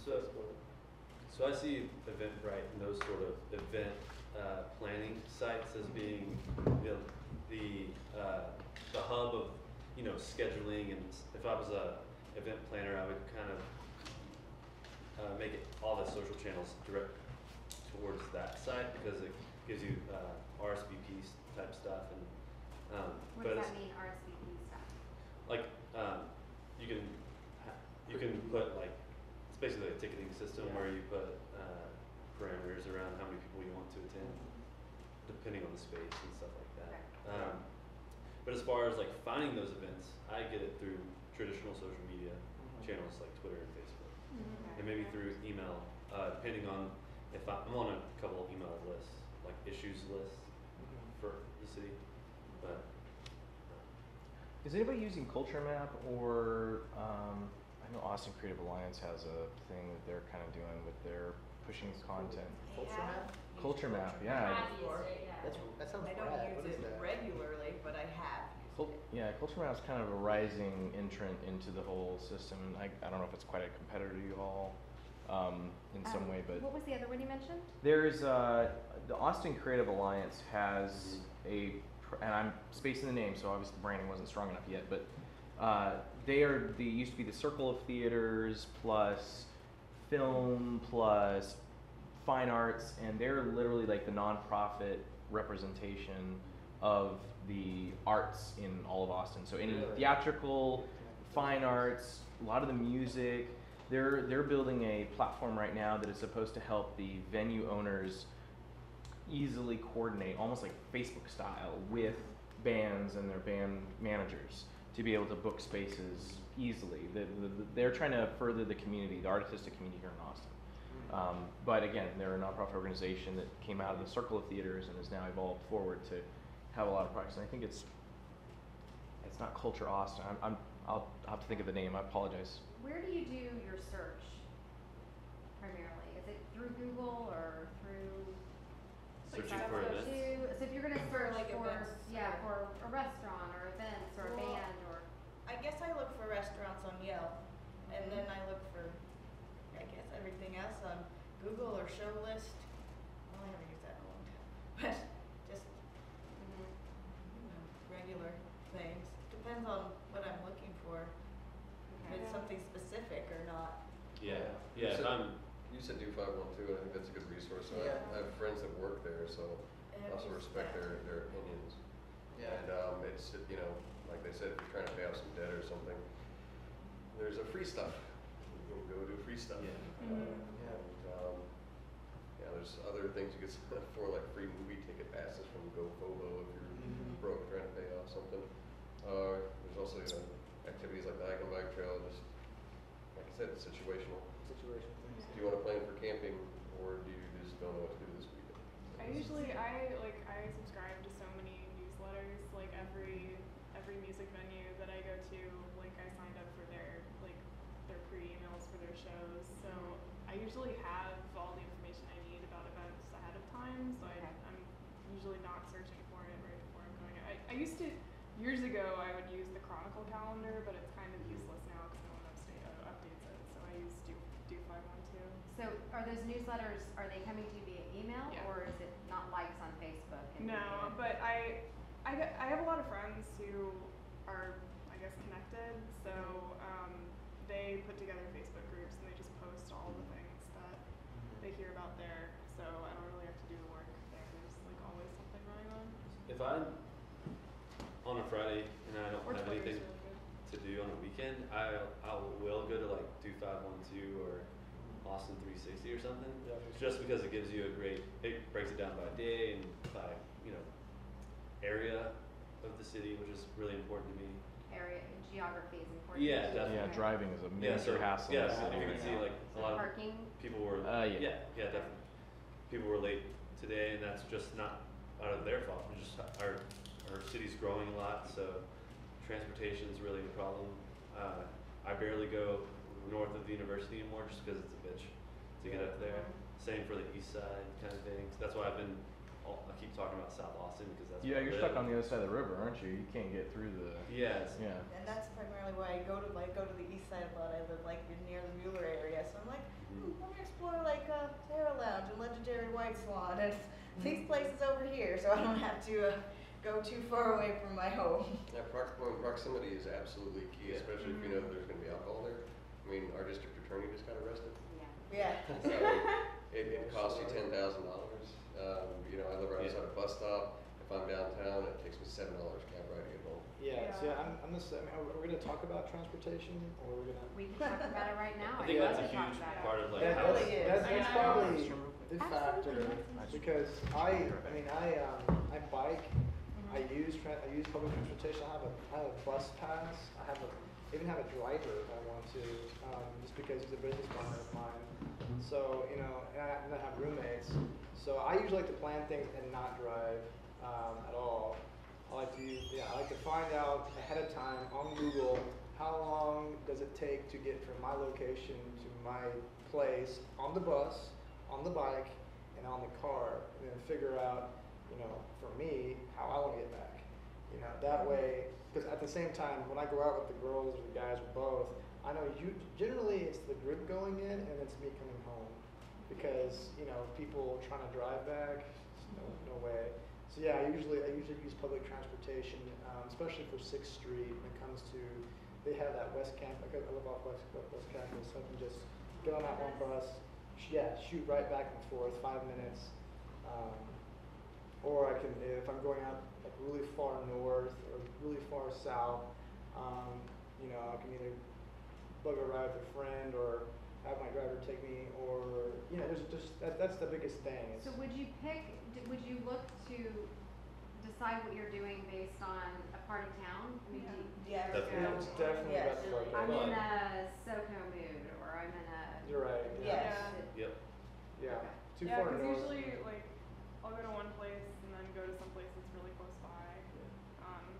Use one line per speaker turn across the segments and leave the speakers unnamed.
So I see Eventbrite and those sort of event planning sites as being the hub of scheduling. And if I was a event planner, I would kind of make it all the social channels direct towards that site because it gives you RSVP type stuff. And
what does that mean, RSVP stuff?
Like you can put like it's basically a ticketing system where you put parameters around how many people you want to attend, depending on the space and stuff like that.
Okay.
But as far as like finding those events, I get it through traditional social media channels like Twitter and Facebook, and maybe through email, depending on if I'm on a couple of email lists, like issues lists for the city. But
is anybody using Culture Map or I know Austin Creative Alliance has a thing that they're kind of doing with their pushing content.
Culture Map?
Culture Map,
I
yeah.
have used it, yeah.
That sounds
I
rad.
don't use it regularly, but I have used it.
Yeah, Culture Map is kind of a rising entrant into the whole system. And I don't know if it's quite a competitor to you all in some way, but
what was the other one you mentioned?
there's the Austin Creative Alliance has and I'm spacing the name, so obviously the branding wasn't strong enough yet, but they used to be the Circle of Theaters plus film plus fine arts, and they're literally like the nonprofit representation of the arts in all of Austin. So any theatrical, fine arts, a lot of the music, they're building a platform right now that is supposed to help the venue owners easily coordinate, almost like Facebook style, with bands and their band managers to be able to book spaces easily. They're trying to further the community, the artistic community here in Austin. But again, they're a nonprofit organization that came out of the Circle of Theaters and has now evolved forward to have a lot of projects. And I think it's not Culture Austin. I'll have to think of the name. I apologize.
Where do you do your search primarily? Is it through Google or through?
searching for events.
So if you're going to search
like
for
events.
for a restaurant or events or a
Well,
band or.
I guess I look for restaurants on Yelp, and then I look for, I guess, everything else on Google or Show List. Well, I haven't used that in a long time, but just regular things. Depends on what I'm looking for. If it's something specific or not.
Yeah.
You said Do 512, and I think that's a good resource.
Yeah.
I have friends that work there, so I also respect their opinions.
Yeah.
And it's, like they said, if you're trying to pay off some debt or something, there's a free stuff. You can go do free stuff.
Yeah.
And there's other things you can sign up for, like free movie ticket passes from GoFobo if you're broke trying to pay off something. There's also activities like the hike and bike trail. Just like I said, it's situational.
Situation things.
Do you want to plan for camping, or do you just don't know what to do this weekend?
I subscribe to so many newsletters. Like every music venue that I go to, like I signed up for their pre-emails for their shows. So I usually have all the information I need about events ahead of time. So I'm usually not searching for it right before I'm going. I used to years ago. I would use the Chronicle calendar, but it's kind of useless now because no one updates it. So I use Do 512.
So are those newsletters, are they coming to you via email or is it not likes on Facebook?
No, but I have a lot of friends who are, I guess, connected. So they put together Facebook groups and they just post all the things that they hear about there. So I don't really have to do the work there. There's like always something going on.
If I'm on a Friday and I don't have
Twitter's
anything
really good.
to do on a weekend, I will go to like Do 512 or Austin 360 or something, just because it gives you it breaks it down by day and by area of the city, which is really important to me.
Area geography is important.
Yeah, definitely.
Yeah, driving is a major hassle in the city
you can
right
see
now.
like a lot
parking.
of people were definitely. People were late today, and that's just not out of their fault. It's just our city's growing a lot, so transportation is really a problem. I barely go north of the university anymore just because it's a bitch to get up there. Same for the east side kind of thing. So that's why I keep talking about South Austin because that's where I
you're
live.
stuck on the other side of the river, aren't you? You can't get through the.
Yes.
And that's primarily why I go to the east side a lot. I live like near the Mueller area, so I'm like, Freud salon, and these places over here, so I don't have to go too far away from my home.
Yeah, proximity is absolutely key, especially if you know that there's gonna be alcohol there. I mean, our district attorney just got arrested.
Yeah.
Yeah.
So it costs you $10,000. You know, I live right outside a bus stop. If I'm downtown, it takes me $7 cab ride to get home.
Yeah,
Yeah.
so I'm just, I mean, are we gonna talk about transportation, or we're gonna?
We can talk about it right now.
I think
I'd
that's a
love to talk
huge
about it.
part of like
That
how
really is.
That's
I know.
probably the
Absolutely.
factor, because I bike, I use public transportation, I have a bus pass, I even have a driver if I want to, just because he's a business partner of mine. So, you know, and I have roommates, so I usually like to plan things and not drive, at all. I like to find out ahead of time on Google, how long does it take to get from my location to my place on the bus, on the bike, and on the car, and then figure out, you know, for me, how I want to get back. You know, that way, because at the same time, when I go out with the girls or the guys or both, I know generally it's the group going in and it's me coming home. Because, you know, people trying to drive back, no way. So yeah, I usually use public transportation, especially for 6th Street when it comes to, they have that West Campus, I live off West Campus, so I can just get on that one bus, shoot right back and forth, 5 minutes. Or I can, if I'm going out like really far north or really far south, you know, I can either book a ride with a friend or have my driver take me, or, you know, there's just, that's the biggest thing.
So would you look to decide what you're doing based on a part of town? I mean, do you
Yeah.
ever
Definitely.
go,
It's definitely
Yes.
better like
I'm
that.
in a SoCo mood, or I'm in a.
You're right,
Yes.
Yep.
yeah.
Okay.
Too
Yeah,
far
because
north.
usually, like, I'll go to one place and then go to some place that's really close by.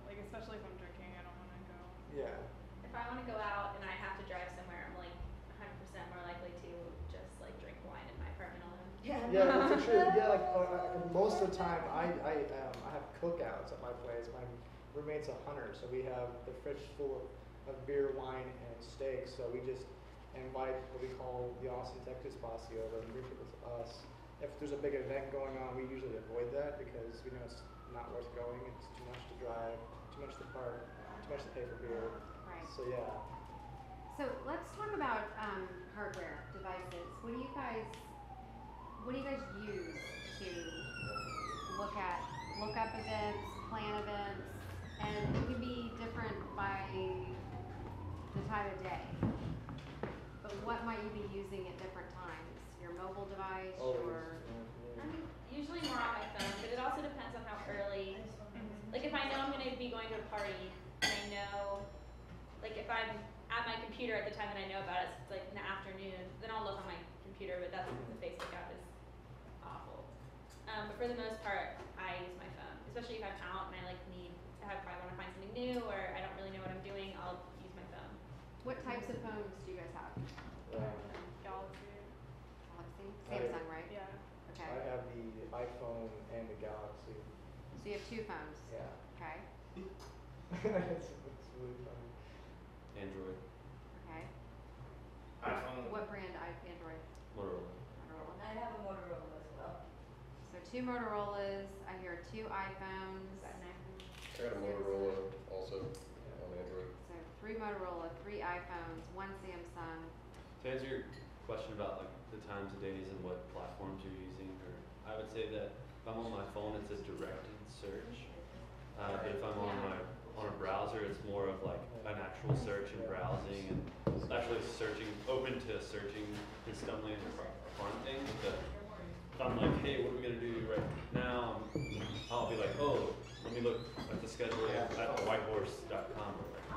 Like, especially if I'm drinking, I don't want to go.
Yeah.
If I want to go out and I have to drive somewhere, I'm like 100% more likely to just like drink wine in my apartment alone.
Yeah.
Yeah, that's true. Yeah, like most of the time, I have cookouts at my place. My roommate's a hunter, so we have the fridge full of beer, wine, and steak. So we just invite what we call the Austin, Texas posse over and bring people to us. If there's a big event going on, we usually avoid that because we know it's not worth going. It's too much to drive, too much to park, too much to pay for beer.
Right.
So yeah.
So let's talk about hardware devices. What do you guys use to look up events, plan events, and it can be different by the time of day. But what might you be using at different times? Your mobile device, or
I'm usually more on my phone, but it also depends on how early. Like if I know I'm going to be going to a party and I know, like if I'm at my computer at the time that I know about it, so it's like in the afternoon, then I'll look on my computer, but that's because the Facebook app is awful. But for the most part, I use my phone, especially if I'm out and I if I want to find something new or I don't really know what I'm doing, I'll use my phone.
what types of phones do you guys have?
Galaxy.
Galaxy, Samsung, right?
Yeah.
Okay.
I have the iPhone and the Galaxy.
So you have two phones.
Yeah.
Okay.
it's really funny.
Android,
Okay.
iPhone.
What brand Android?
Motorola.
Motorola.
I have a Motorola as well.
So two Motorola's. I hear two iPhones.
Is that an iPhone?
I got a Motorola also on Android.
So three Motorola, three iPhones, one Samsung.
To answer your question about like the times of days and what platforms you're using, or I would say that if I'm on my phone, it's a directed search. But if I'm on a browser, it's more of like an actual search and browsing and actually open to searching and stumbling upon things. But if I'm like, hey, what are we gonna do right now? I'll be like, oh, let me look at the schedule at whitehorse.com.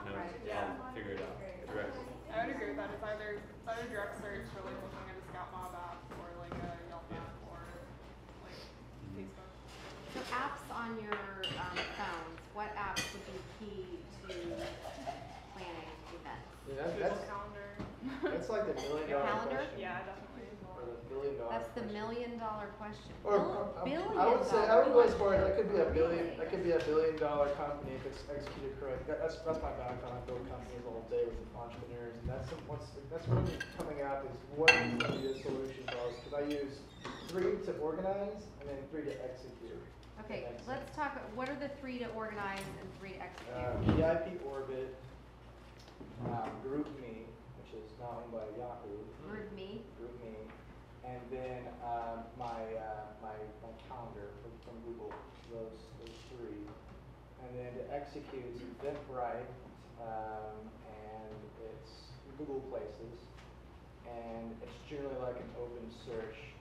You know, I'll figure it out directly.
I would agree with that. It's either direct search or like looking at a Scout Mob app or like a Yelp app or like Facebook.
So apps on your phones, what apps would be key to planning events?
Yeah,
Google Calendar.
that's like the $1 million
Calendar?
question.
Yeah, definitely.
Or the $1 billion
That's the $1
question.
million question.
Or
Billion
I would say I would go as far as that could be a billion.
Really?
That could be $1 billion company if it's executed correct. That's my background. I build companies all day with entrepreneurs, and that's really coming out is what is going to be the solution for us. Because I use 3 to organize, and then 3 to execute.
Okay, let's talk, what are the 3 to organize and 3 to execute?
VIP Orbit, Group Me, which is now owned by Yahoo.
Group Me.
Group Me, and then my calendar from Google. Those 3, and then to execute is Eventbrite, and it's Google Places, and it's generally like an open search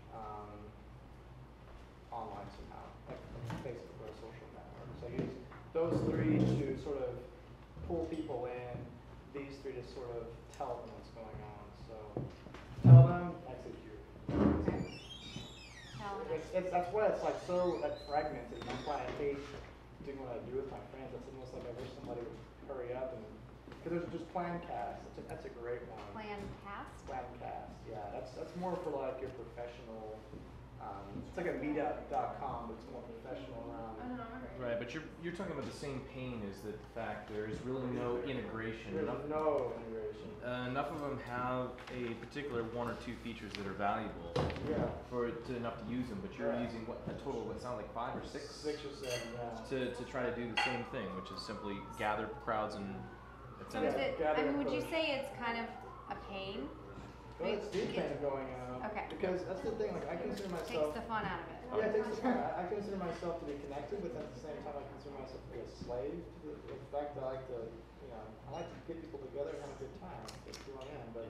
online somehow, like Facebook or a social network. So I use those 3 to sort of pull people in, these 3 to sort of tell them what's going on. So tell them, execute.
Okay. Tell them.
That's why it's like so fragmented. And that's why I hate doing what I do with my friends. It's almost like I wish somebody would hurry up and because there's just Plancast. That's a great one.
Plancast?
Plancast, yeah. That's more for like your professional. It's like a meetup.com, but it's more professional around.
Right, but you're talking about the same pain as the fact there is really no integration.
There's no integration.
Enough of them have a particular 1 or 2 features that are valuable for enough to use them, but you're using a total of what sound like 5 or 6?
6 or 7, yeah.
To try to do the same thing, which is simply gather crowds and
So is it, I mean, would you say it's kind of a pain?
Well, it's the pain of going out.
Okay.
Because that's the thing, like I consider myself.
Takes the fun out of it.
Yeah, it takes the fun. I consider myself to be connected, but at the same time, I consider myself to be a slave to the fact that I like to, I like to get people together and have a good time. That's who I am. But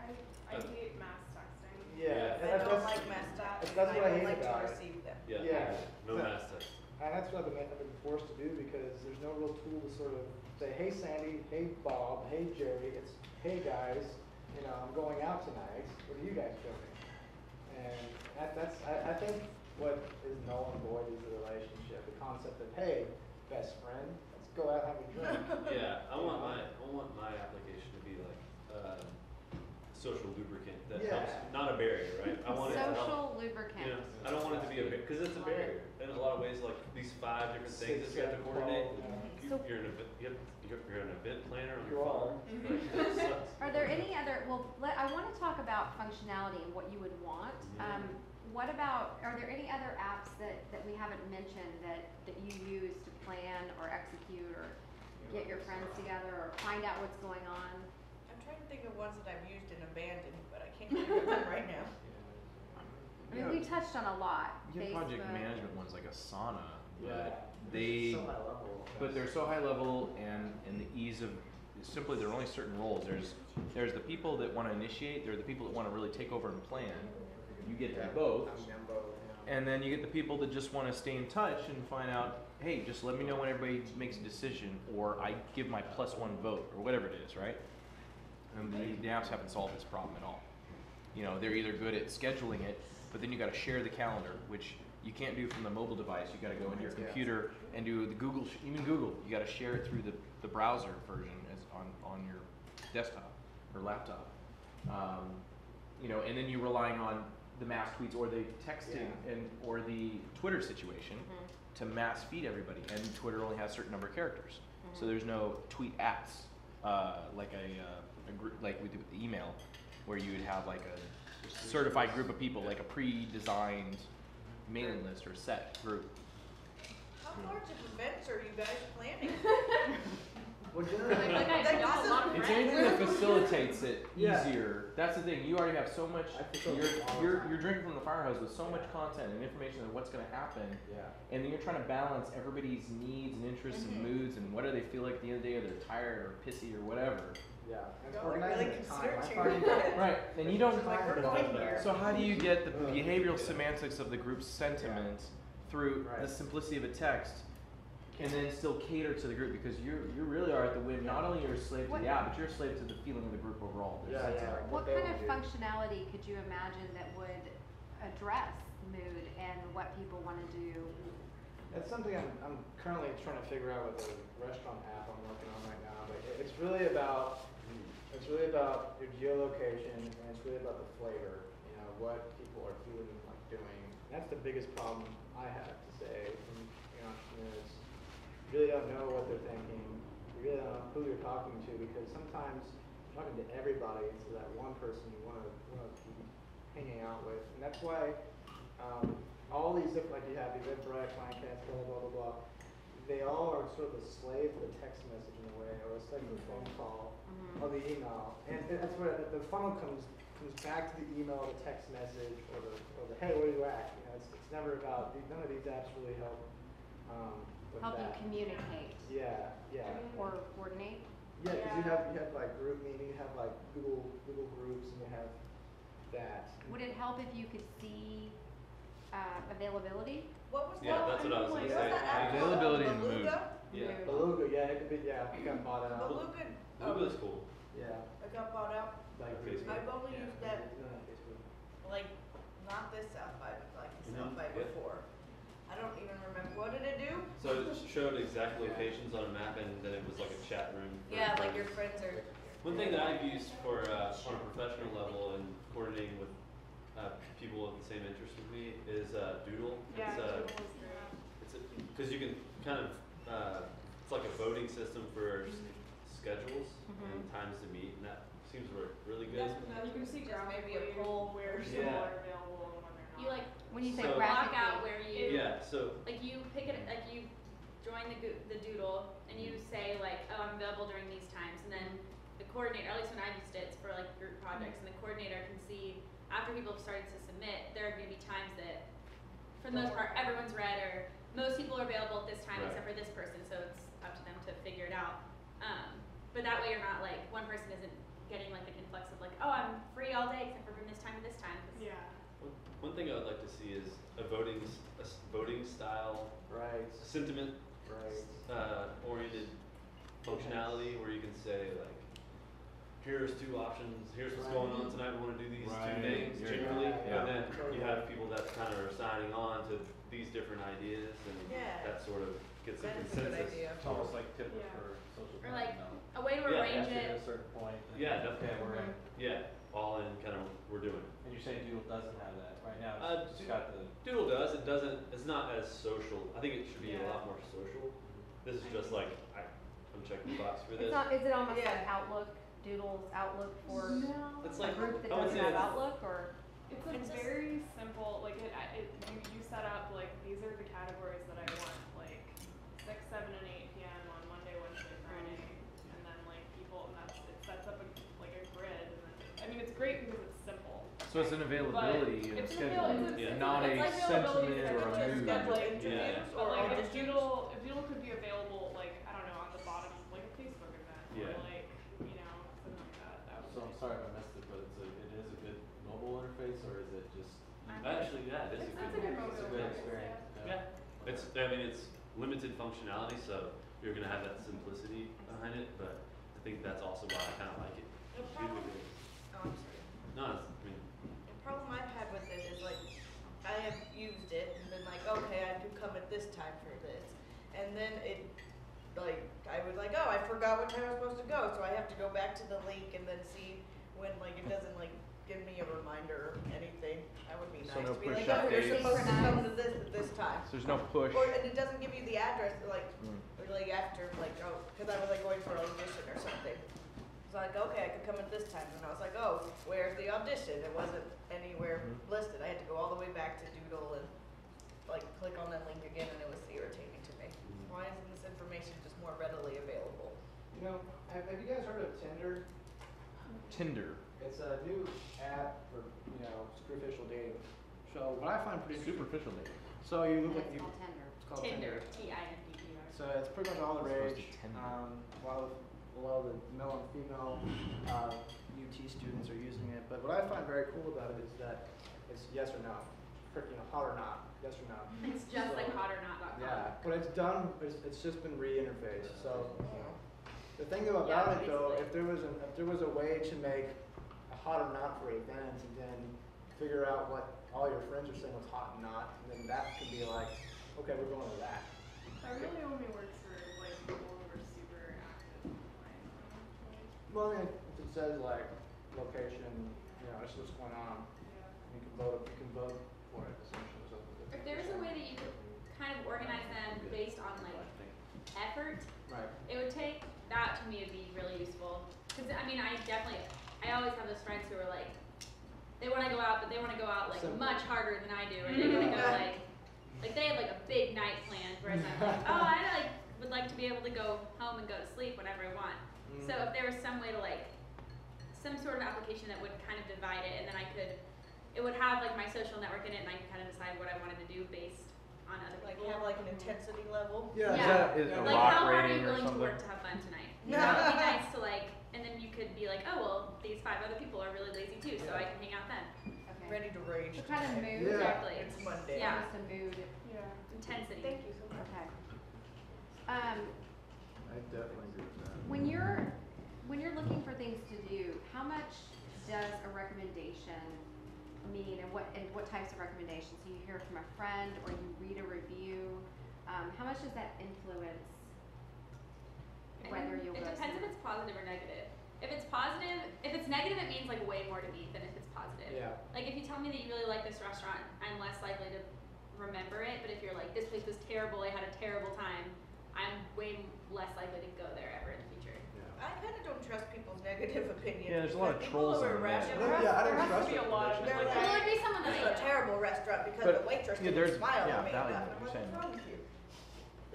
I hate mass texting.
yeah,
I don't like mass texting.
that's what I hate
like
about
to
it.
receive them.
Yeah. No
So-
mass text.
And that's what I've been forced to do because there's no real tool to sort of say, hey Sandy, hey Bob, hey Jerry, it's hey guys, I'm going out tonight. What are you guys doing? And I think what is null and void is the relationship, the concept of hey, best friend, let's go out and have a drink.
Yeah, I want my application to be like social lubricant that helps, not a barrier, right? I want it to help.
Social lubricant.
I don't want it to be a barrier because it's a barrier. In a lot of ways, like these 5 different things that you have to coordinate. You're an event planner on your phone. Like, that sucks.
Are there any other, I want to talk about functionality and what you would want. What about, are there any other apps that we haven't mentioned that you use to plan or execute or get your friends together or find out what's going on?
I'm trying to think of ones that I've used and abandoned, but I can't think of them right now.
I mean, we touched on a lot.
You have project
Facebook.
management ones like Asana,
Yeah.
but
So high level.
but they're so high level and the ease of simply there are only certain roles. There's the people that want to initiate, there are the people that want to really take over and plan. You get to be both. And then you get the people that just want to stay in touch and find out, hey, just let me know when everybody makes a decision, or I give my +1 vote, or whatever it is, right? And the apps haven't solved this problem at all. They're either good at scheduling it, but then you got to share the calendar, which you can't do from the mobile device. You got to go into your computer and do the Google. Even Google, you got to share it through the browser version as on your desktop or laptop. And then you're relying on the mass tweets or the texting or the Twitter situation to mass feed everybody. And Twitter only has a certain number of characters, so there's no tweet apps like like we do with the email, where you would have like a certified group of people, like a pre-designed mailing list or set group.
How large of events are you guys planning?
Well, generally,
Like I said, y'all a lot of
It's
friends.
anything that facilitates it
Yeah.
easier. That's the thing. You already have so much.
I facilitate all the
You're
time.
drinking from the fire hose with so much content and information of what's going to happen, and then you're trying to balance everybody's needs and interests and moods and what do they feel like at the end of the day, or they're tired or pissy or whatever.
Yeah. And
Y'all are
organizing
really
the time. I
conservative.
find
Right, and you don't.
Like we're going here.
So how do you get the behavioral semantics of the group's sentiment through the simplicity of a text, and then still cater to the group, because you really are at the whim. Not only you're a slave to the app, but you're a slave to the feeling of the group overall.
Yeah, yeah.
What
they
kind of
wanna do.
functionality could you imagine that would address mood and what people want to do?
It's something I'm currently trying to figure out with a restaurant app I'm working on right now. But it's really about your geolocation, and it's really about the flavor. What people are feeling like doing. That's the biggest problem I have to say from entrepreneurs. You really don't know what they're thinking. You really don't know who you're talking to, because sometimes you're talking to everybody instead of that one person you want to keep hanging out with. And that's why All these different, like you have Eventbrite, Finecast, blah, blah, blah, blah. They all are sort of a slave to the text message in a way, or a slave to the phone call, or the email. And that's where the funnel comes back to the email, the text message, or the hey, where are you at? You know, it's never about, none of these apps really help with
Help you
that.
communicate
Yeah, yeah.
or coordinate.
Yeah, because you have like group meeting, you have like Google groups, and you have that.
Would it help if you could see availability?
What was
Yeah,
that?
that's what I was gonna
What
say.
was that app called?
Availability and mood.
Beluga?
Yeah.
Mood.
Beluga, yeah, it could be, yeah, it got bought out.
Beluga.
Beluga's cool.
Yeah.
It got bought out.
Like Facebook.
I've only
Yeah.
used that,
No, not Facebook.
like, not this South by, like the South by
Yeah.
before. I don't even remember, what did it do?
So it showed exact locations on a map, and then it was like a chat room. for
Yeah, like
friends.
your friends are.
One thing that I've used for on a professional level and coordinating with people with the same interest with me is Doodle.
Yeah,
It's
Doodle is great.
it's because you can kind of it's like a voting system for schedules and times to meet, and that seems to work really good.
You can see
Just maybe
graphically
a poll
where
or
people
Yeah.
are available and when they're not.
You like
When you say
So-
block
graphically,
out where you
Yeah. So
like you pick it like you join the doodle and you say like, oh, I'm available during these times, and then the coordinator, at least when I've used it, it's for like group projects, and the coordinator can see after people have started to submit, there are going to be times that for the most part everyone's read or most people are available at this time
Right.
except for this person, so it's up to them to figure it out. But that way you're not like one person isn't getting like an influx of like, oh, I'm free all day except for from this time to this time. 'Cause
Yeah.
one thing I would like to see is a voting style
Right.
sentiment
Right.
oriented functionality where you can say like, here's two options, here's what's going on tonight, we want to do these
Right.
two things
Yeah.
generally,
Yeah.
and then you have people that kind of are signing on to these different ideas, and
Yeah.
that sort of gets a
That is a good
consensus.
idea.
It's almost like tip
Yeah.
for social
Or like
media now.
a way to
Yeah,
arrange
After
it.
a certain point. then
Yeah,
it's okay, we're in.
Yeah, all in kind of we're doing.
And you're saying Doodle doesn't have that right now. It's just
Doodle-
got the.
Doodle does. It doesn't. It's not as social. I think it should be a
Yeah.
lot more social. This is just like I'm checking the box for this.
It's not. Is it almost
Yeah.
like Outlook? Doodle's Outlook for
No.
It's
a
like
group that
I would
doesn't
say
have
it's-
Outlook, or
It's
It's just-
very simple. Like you set up like these are the categories that I want, like 6, 7, and 8 p.m. on Monday, Wednesday, Friday, and then like people, and it sets up a grid. And then, I mean, it's great because it's simple.
So it's an availability and
It's an
schedule,
availability,
Yeah.
not
it's
a
like availability
sentiment or
schedule.
a
Just
mood.
schedule
Like,
interviews
Yeah.
But
or
like
auditions.
if Doodle could be available, like I don't know, on the bottom, like a Facebook event,
Yeah.
or like something like that. That would
So
be
I'm sorry if I missed it, but it is a good mobile interface, or is it just?
Actually, yeah, it is
It's
a
a
good.
good
one.
It's a
mobile
good
interface,
experience.
Yeah. It's. I mean, it's limited functionality, so you're gonna have that simplicity behind it. But I think that's also why I kind of like it.
The
It's
problem,
beautiful.
oh, I'm sorry.
No, it's, I mean,
The problem I've had with it is like, I have used it and been like, okay, I do come at this time for this. And then it, like, I was like, oh, I forgot what time I was supposed to go, so I have to go back to the link and then see when, like, it doesn't like give me a reminder or anything. That would be
So
nice
no
to be
push
like, oh, you're
updates.
supposed to come to this at this time.
So there's no push.
Or, and it doesn't give you the address, like,
Mm.
or like after, like, oh, cause I was like going for an audition or something. It's like, okay, I could come at this time, and I was like, oh, where's the audition? It wasn't anywhere
Mhm.
listed. I had to go all the way back to Doodle and like click on that link again, and it was irritating to me. Why isn't this information just more readily available?
You know, have you guys heard of Tinder?
Tinder.
It's a new app for, superficial dating. So what I find pretty interesting.
Superficial dating.
So you
and
look like
it's
you.
called Tender.
It's called
Tinder,
Tinder.
Tinder.
So it's pretty much all the
As opposed
rage.
to Tinder.
A lot of the male and female UT students are using it. But what I find very cool about it is that it's yes or no, hot or not, yes or no.
It's just like
So-
hotornot.com.
Yeah, but it's done. It's just been re-interfaced. So the thing
Yeah,
about it though,
basically.
if there was a way to make a hot or not for events, and then figure out what all your friends are saying was hot and not, and then that could be like, okay, we're going to that.
That really only works for like people who are super active online. Honestly.
Well, then if it says like location, this is what's going on,
Yeah.
you can vote for it essentially. So
If there was a way that you could kind of organize them based on like effort,
right.
it would take that to me would be really useful. Because I mean, I always have those friends who are like, they want to go out, but they they want to go out like
Simple.
much harder than I do, or they want to go like they have like a big night planned, whereas I'm like, oh, I like would like to be able to go home and go to sleep whenever I want. So if there was some way to like some sort of application that would kind of divide it, and then it would have like my social network in it, and I could kind of decide what I wanted to do based on other
Like
people.
have like an intensity level.
Yeah.
Is
Yeah.
that is a
Like
rock
how hard are
rating
you
or
willing to
something?
work to have fun tonight?
Yeah.
It would be nice to like, and then you could be like, oh well, these 5 other people are really lazy too, so I can hang out then.
Okay.
Ready to rage.
So kind of
tonight.
mood.
Yeah.
Exactly.
It's Monday.
Yeah.
Just a mood.
Yeah.
Intensity.
Thank you so much.
Okay.
I definitely agree with that.
When you're looking for things to do, how much does a recommendation mean, and what types of recommendations? So you hear from a friend, or you read a review. How much does that influence whether you'll
It
go?
depends if it's positive or negative. If it's positive, if it's negative, it means like way more to me than if it's positive.
Yeah.
Like if you tell me that you really like this restaurant, I'm less likely to remember it. But if you're like, this place was terrible, I had a terrible time, I'm way less likely to go there ever in the future.
I kind of don't trust people's negative opinions.
Yeah, there's a lot of
because
trolls
people
on
are
the
irrational.
internet.
Yeah, I don't
there has
trust
to be a lot of
They're
like,
Well, it'd be someone that
This
I
is a
know.
terrible restaurant because
But,
the waitress
yeah,
didn't
there's-
smile
yeah,
at me.
value,
I'm
you're
like,
saying.
what's wrong with you?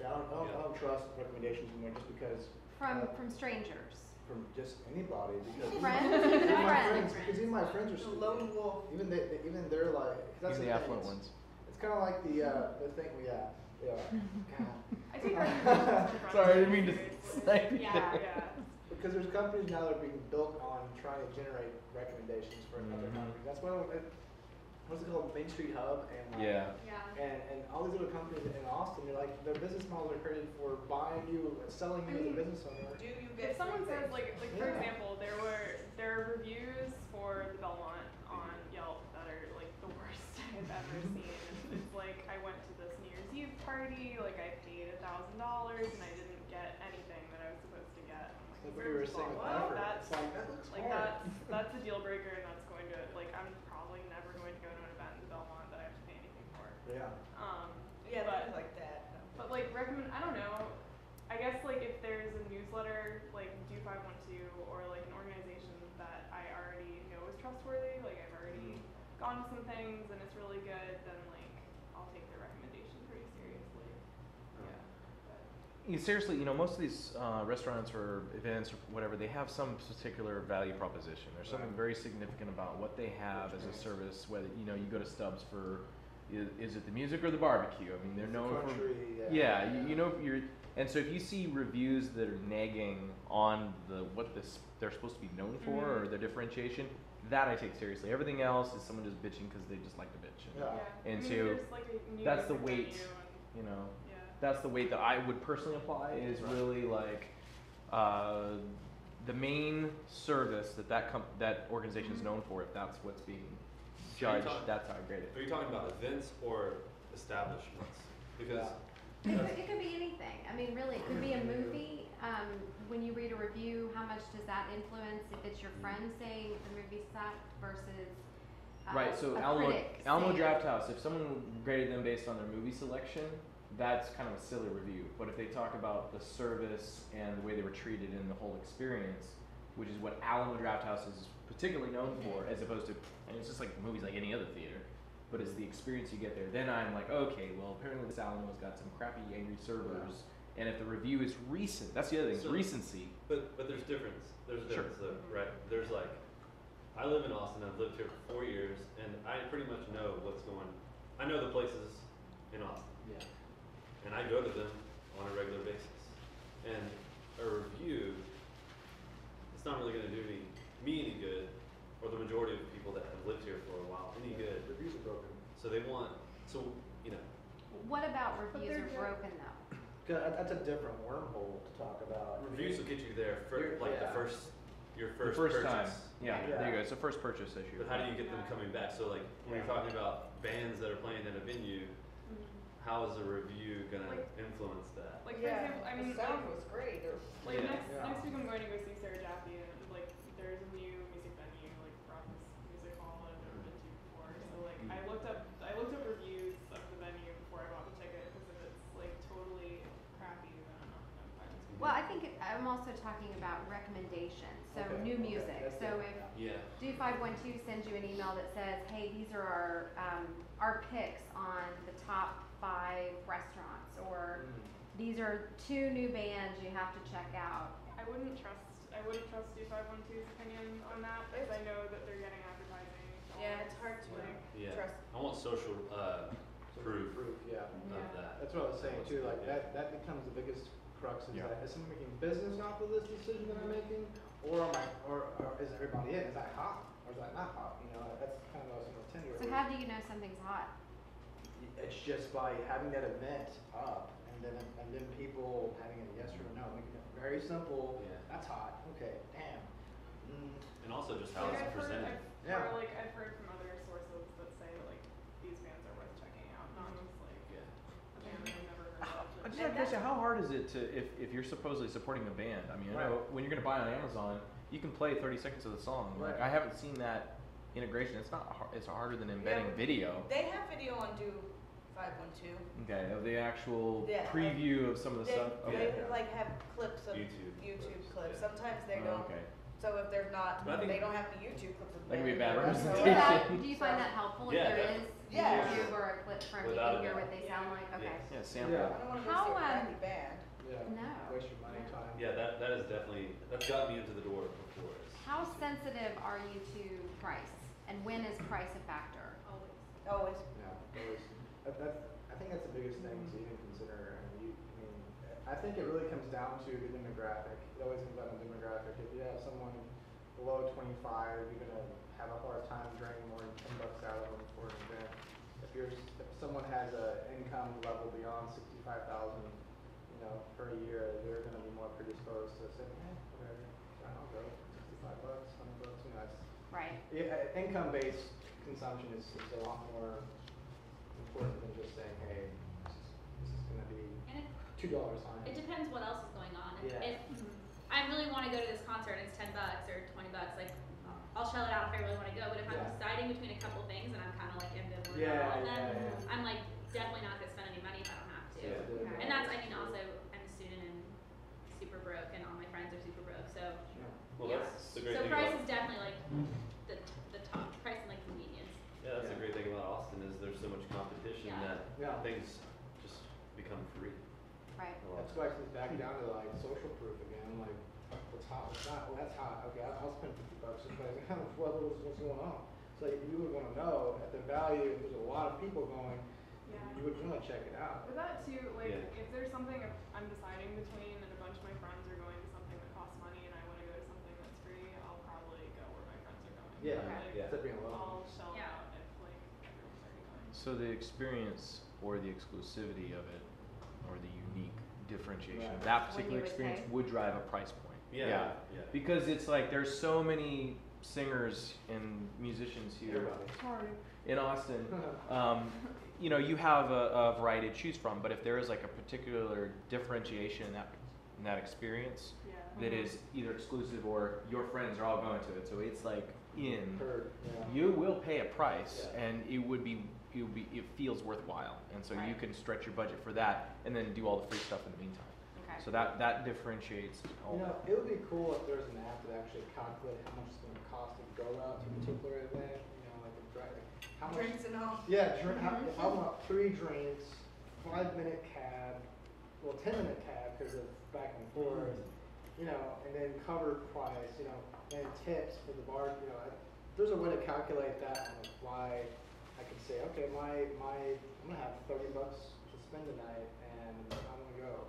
Yeah, I don't trust recommendations anymore just because
From strangers.
from just anybody because
Friends?
even
Even
my
friends.
friends because even my friends are
The
stupid.
lone wolf.
Even they're like 'cause that's
Even
the
the
thing,
affluent
it's-
ones.
It's kind of like the thing yeah. God.
I take recommendations from friends.
Sorry, I didn't mean to
seriously.
say
Yeah.
Yeah.
Because there's companies now that are being built on trying to generate recommendations for other
Mhm.
companies. That's why what's it called, Main Street Hub and
Yeah.
Yeah.
and all these other companies in Austin, they're like their business models are created for buying you and selling you as a business owner.
Do you get
If someone
free
says
things?
like
Yeah.
for example, there are reviews for the Belmont on Yelp that are like the worst I've ever seen. It's like I went to this New Year's Eve party, like I paid $1,000 and I didn't get anything that I was supposed to get. I'm
Like
like,
what you were
first of
saying
all,
with effort.
that's
It's like that looks
like
hard.
that's a deal breaker, and that's going to like I'm probably never going to go to an event in Belmont that I have to pay anything for.
Yeah.
Yeah,
but-
things like that.
But like I don't know. I guess like if there's a newsletter like Do 512 or like an organization that I already know is trustworthy, like I've already gone to some things and it's really good, then like I'll take their recommendation pretty seriously. Yeah. But
Yeah, seriously, most of these restaurants or events or whatever, they have some particular value proposition. There's something very significant about what they have as a service. Whether you go to Stubbs for, is it the music or the barbecue? I mean, they're known for.
Country,
Yeah, you know you're, and so if you see reviews that are nagging on what they're supposed to be known for or their differentiation, that I take seriously. Everything else is someone just bitching because they just like to bitch.
Yeah.
And
I mean,
so
there's, like, a new
that's the
music
weight,
venue and- yeah.
That's the weight that I would personally apply is really like the main service that organization is known for. If that's what's being judged, that's how I grade it.
Are you talking about events or establishments? Because
It could be anything. I mean, really, it could be a movie. When you read a review, how much does that influence if it's your friend saying the movie sucked versus
Right, so
a
Alamo
critic saying-
Draft House, if someone graded them based on their movie selection, that's kind of a silly review. But if they talk about the service and the way they were treated in the whole experience, which is what Alamo Draft House is particularly known for, as opposed to, and it's just like movies like any other theater, but it's the experience you get there. Then I'm like, okay, well, apparently this Alamo's got some crappy, angry servers, and if the review is recent, that's the other thing,
So-
recency.
But there's difference. There's a
Sure.
difference though, right? There's like, I live in Austin. I've lived here for 4 years, and I pretty much know I know the places in Austin,
Yeah.
and I go to them on a regular basis. And a review, it's not really going to do me any good, or the majority of people that have lived here for a while any good.
Reviews are broken.
So they want,
What about
But
reviews
they're
are
good.
broken though?
'Cause that's a different wormhole to talk about.
reviews will get you there for
You're-
like
yeah.
your
The
first
first
purchase.
time. Yeah,
Yeah.
there you go. It's a first purchase issue.
But how do you get them coming back? So like when you're talking about bands that are playing at a venue, how is a review gonna
Like-
influence that?
Like for example, I mean,
the sound was great. Or,
like
Yeah.
next week I'm going to go see Sarah Jaffe, and like there's a new music venue like Rock's Music Hall that I've never been to before. So like I looked up reviews of the venue before I bought the ticket, because if it's like totally crappy, then I'm not gonna buy the ticket.
Well, I think I'm also talking about recommendations. So
Okay,
new
okay,
music.
that's
So
different,
if
yeah.
Yeah.
Do 512 sends you an email that says, hey, these are our picks on the top 5 restaurants, or these are 2 new bands you have to check out.
I wouldn't trust D512's opinion on that because I know that they're getting advertising.
Yeah, it's hard to
Yeah.
trust.
I want social proof
Yeah.
of that.
That's what I was saying too, like that becomes the biggest crux is that is someone making business off of this decision that I'm making, or is everybody in? Is that hot or is that not hot? You know, that's kind of a tenure.
So how do you know something's hot?
It's just by having that event up and then people having a yes or a no, making it very simple.
Yeah.
That's hot. Okay, damn.
And also just how it's
I've heard,
presented.
I've heard from other sources that say that like these bands are worth checking out, not just like a band that I've never heard of.
I just have a question. How hard is it to if you're supposedly supporting a band? I mean, I know when you're gonna buy on Amazon, you can play 30 seconds of the song. Like I haven't seen that integration. It's not hard. It's harder than embedding video.
They have video on Do 512.
Okay, of the actual
Yeah,
preview of some of the
They,
stuff.
they
Okay.
like have clips of
YouTube
clips.
yeah.
Sometimes they
Oh,
don't.
okay.
So if they're not,
But I think-
they don't have the YouTube clips. Of
That could be a bad
band.
representation.
Do you find that helpful if
Yeah,
there is
Yeah.
YouTube or a clip from you
Without
can
a
hear
doubt.
what they sound like? Okay.
Yes.
Yeah, sample.
Yeah.
I don't want to go
How,
see a crappy band.
Yeah.
No.
Waste your money, time.
Yeah, that is definitely, that's got me into the door before.
How sensitive are you to price? And when is price a factor?
Always.
Yeah, I think that's the biggest thing to even consider. I think it really comes down to the demographic. It always comes down to demographic. If you have someone below 25, you're gonna have a hard time draining more than $10 out of them for an event. If someone has an income level beyond 65,000, per year, they're gonna be more predisposed to say, whatever, I'll go. $65, $100, that's.
Right.
Yeah, income-based consumption is a lot more important than just saying, hey, this is gonna be
And
$2 on
it depends what else is going on.
Yeah.
If I really want to go to this concert and it's $10 or $20, like I'll shell it out if I really want to go. But if I'm deciding between a couple things and I'm kind of like ambivalent about all of them, I'm like definitely not gonna spend any money if I don't have to.
Yeah.
And that's, I mean, also I'm a student and super broke, and all my friends are super broke, so
Well,
yeah.
that's the great
So
thing
price
about
is definitely like the top price and like convenience.
yeah, that's the great thing about Austin is there's so much competition
Yeah.
that things just become free.
Right.
a lot of
That's why it comes back down to like social proof again. Like, what's hot? What's not? Well, that's hot. Okay, I'll spend $50 just like, what's going on? So you would want to know at the value. If there's a lot of people going, you would want to check it out.
With that too, like
Yeah.
if there's something I'm deciding between and a bunch of my friends are going to something that costs money and I want to go to something that's free, I'll probably go where my friends are going.
Yeah,
Like,
Yeah.
instead of being alone.
I'll shell it
Yeah.
out if like everyone's already going.
So the experience or the exclusivity of it, or the unique differentiation of that
When
particular
you would
experience
pay?
would drive a price point.
Yeah.
Because it's like there's so many singers and musicians here in Austin. You have a variety to choose from, but if there is like a particular differentiation in that experience
Yeah.
that is either exclusive or your friends are all going to it, so it's like
Heard,
you will pay a price,
Yeah.
and it feels worthwhile, and so you
Right.
can stretch your budget for that, and then do all the free stuff in the meantime.
Okay.
So that differentiates all that.
it would be cool if there's an app that actually calculated how much it's going to cost to go out to a particular event. How much?
Drinks and all.
Yeah, if I want 3 drinks, 5-minute cab, 10-minute cab because of back and forth, and then covered price, and tips for the bar, there's a way to calculate that on the fly. I could say, okay, I'm gonna have $30 to spend tonight, and I'm gonna go.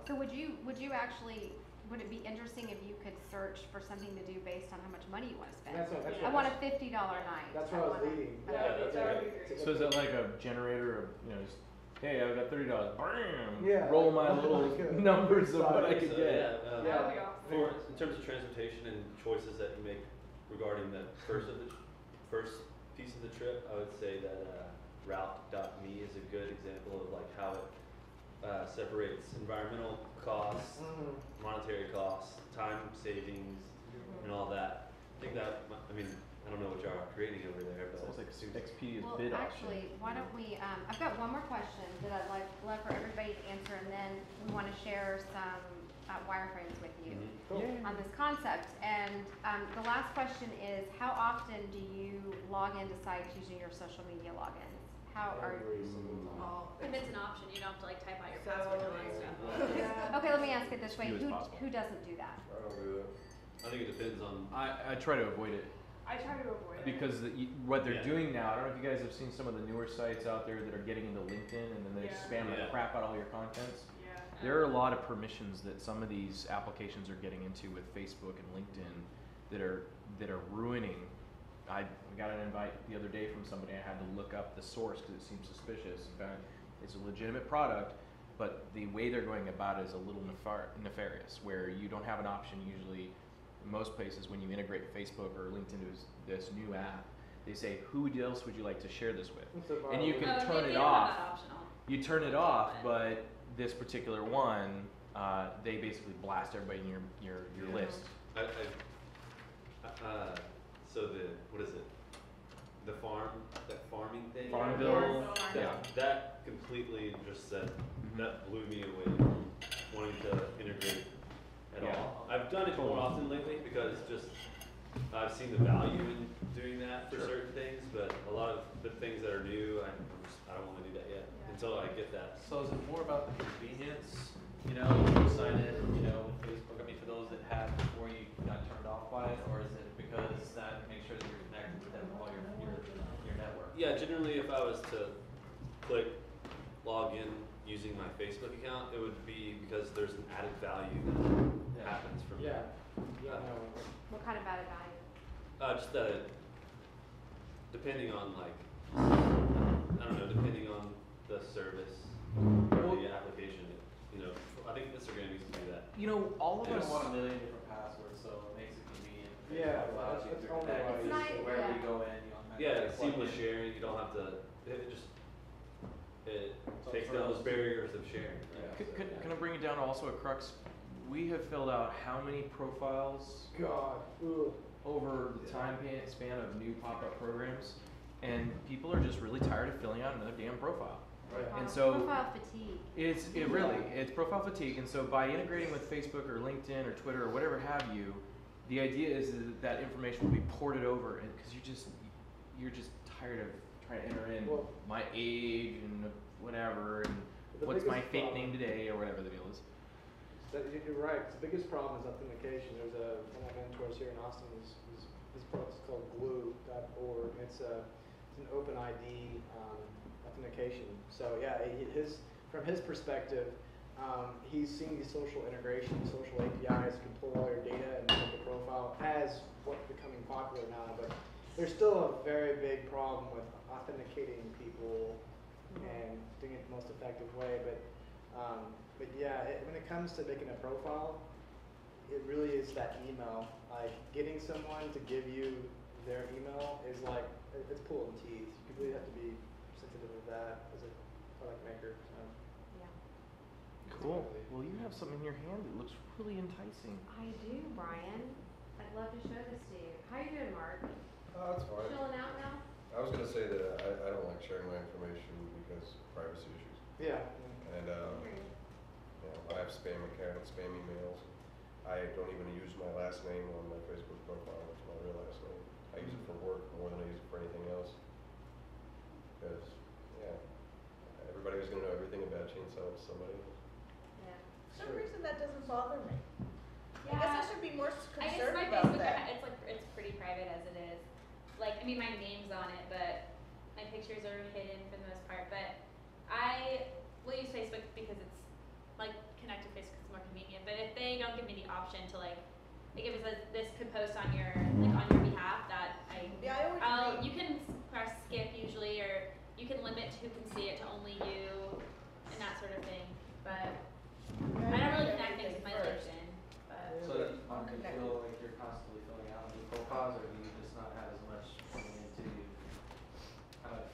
So would it be interesting if you could search for something to do based on how much money you want to spend?
That's
I want a $50 night.
That's where I was leading.
that's
That would
right.
be great.
So is that like a generator of, just, hey, I've got $30, bam,
Yeah.
roll my little numbers of what I
So,
could get.
yeah,
That would be awesome.
in terms of transportation and choices that you make regarding the first piece of the trip, I would say that route.me is a good example of like how it separates environmental costs, monetary costs, time savings, and all that. I think that, I don't know what y'all are creating over there, but
Sounds like
it seems
Expedia's
Well,
bid auction.
actually, why don't we, I've got one more question that I'd love for everybody to answer, and then we want to share some wireframes with you
Cool.
on this concept. And the last question is, how often do you log into sites using your social media logins? How are
Every single time.
Well,
If it's an option, you don't have to like type out your
So,
password and all that stuff.
yeah.
Okay, let me ask it this way.
Few as
Who
possible.
doesn't do that?
I don't do that.
I think it depends on.
I try to avoid it.
I try to avoid it.
Because what they're
Yeah.
doing now, I don't know if you guys have seen some of the newer sites out there that are getting into LinkedIn and then they
Yeah.
spam the
Yeah.
crap out of all your contents.
Yeah.
There are a lot of permissions that some of these applications are getting into with Facebook and LinkedIn that are ruining. I got an invite the other day from somebody. I had to look up the source because it seemed suspicious. In fact, it's a legitimate product, but the way they're going about it is a little nefarious, where you don't have an option usually. In most places, when you integrate Facebook or LinkedIn to this new app, they say, "Who else would you like to share this with?"
It's a
And you
violation.
can
Oh,
turn
they
it
don't
off.
have that optional.
You turn it off, but this particular one, they basically blast everybody in your
Yeah.
list.
So what is it? The farming thing?
Farmville,
Yes.
yeah.
That completely just said,
Mhm.
that blew me away from wanting to integrate at
Yeah.
all. I've done it more often lately because just, I've seen the value in doing that for
Sure.
certain things, but a lot of the things that are new, I don't wanna do that yet,
Yeah.
until I get that.
So is it more about the convenience, you know, when you sign in, you know, with Facebook, I mean, for those that had before you got turned off by it, or is it because that makes sure that you're connected with them all your network?
Yeah, generally if I was to click log in using my Facebook account, it would be because there's an added value that
Yeah.
happens from
Yeah.
that.
Yeah, no.
What kind of added value?
Just that it, depending on like, I don't know, depending on the service or the application, you know, I think Instagram used to do that.
You know, all of
They
us.
don't want a million different passwords, so it makes it convenient.
Yeah,
Facebook allows you
that's
to
only
connect
why I
with
use it.
wherever
Yeah.
you go in, you don't have to
Yeah,
plug
seamless
in.
sharing, you don't have to, it just, it
So
takes
for
down
those
those
two-
barriers of sharing.
Yeah.
Can I bring it down to also a crux? We have filled out how many profiles
God. Ugh.
over the span of new pop-up programs, and people are just really tired of filling out another damn profile.
Right.
And so-
Profile fatigue.
It's profile fatigue, and so by integrating with Facebook or LinkedIn or Twitter or whatever have you, the idea is that information will be ported over, and because you're just tired of trying to enter in
Well-
my age and whatever and
The
what's my
biggest
fake
problem-
name today or whatever the deal is.
You're right. 'Cause the biggest problem is authentication. There's one of my mentors here in Austin. His product is called glue.org. It's an open ID authentication. So yeah, from his perspective, he's seeing these social integrations, social APIs can pull all your data and make a profile as what's becoming popular now. But there's still a very big problem with authenticating people and doing it the most effective way. But yeah, when it comes to making a profile, it really is that email. Like getting someone to give you their email is like it's pulling teeth. You really have to be sensitive of that as a product maker. So.
Yeah.
Cool. Well, you have something in your hand that looks really enticing.
I do, Brian. I'd love to show this to you. How you doing, Mark?
Oh, that's fine.
Chilling out now?
I was gonna say that I don't like sharing my information because of privacy issues.
Yeah.
And, you know, I have spam accounts, spam emails. I don't even use my last name on my Facebook profile, it's my real last name. I use it for work more than I use it for anything else. Because, yeah, everybody was gonna know everything about you and sell it to somebody else.
Yeah.
For some reason that doesn't bother me. I guess
Yeah.
I should be more
I guess
concerned
my
about
Facebook
that.
account, it's pretty private as it is. Like, I mean, my name's on it, but my pictures are hidden for the most part. But I will use Facebook because it's like connect to Facebook, it's more convenient. But if they don't give me the option to like if it says this could post on your on your behalf, that
Yeah, I always
you can press skip usually, or you can limit who can see it to only you and that sort of thing. But I don't really connect things with my LinkedIn. But
So do you
I'm
feel
connected.
like you're constantly filling out new profiles, or do you just not have as much coming into you? Kind of,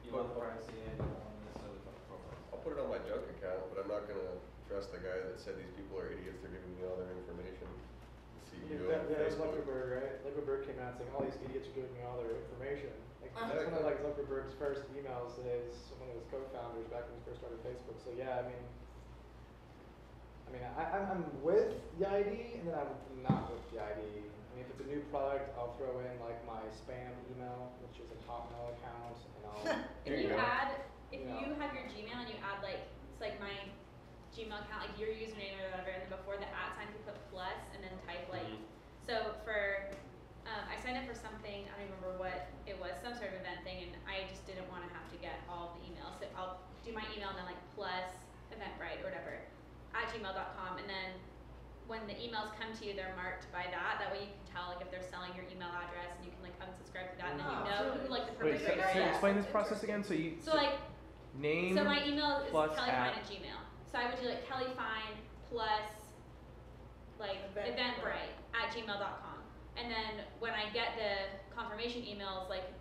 you want the privacy and you don't want to necessarily put profiles.
I'll put it on my junk account, but I'm not gonna trust the guy that said these people are idiots, they're giving me all their information. The CEO of
That's
Facebook.
Zuckerberg, right? Zuckerberg came out saying all these idiots are giving me all their information. Like,
Uh-huh.
that's one of like Zuckerberg's first emails to one of his co-founders back when he first started Facebook. So yeah, I mean, I mean, I'm with the ID, and then I'm not with the ID. I mean, if it's a new product, I'll throw in like my spam email, which is a Hotmail account, and I'll.
If
There you
you
go.
add, if
Yeah.
you have your Gmail and you add like, it's like my Gmail account, like your username or whatever, and then before the @ sign you put plus and then type like,
Mhm.
so for, I signed up for something, I don't remember what it was, some sort of event thing, and I just didn't want to have to get all of the emails. So I'll do my email and then like plus Eventbrite or whatever at gmail.com, and then when the emails come to you, they're marked by that. That way you can tell like if they're selling your email address, and you can like unsubscribe to that, and then you
Oh,
know
really?
who like the
Wait, so,
perpetrator
so
is.
explain this process again. So you
So like,
name
so my email is
plus
kellyfine
at-
at Gmail. So I would do like kellyfine plus like
Eventbrite.
eventbrite at gmail.com. And then when I get the confirmation emails, like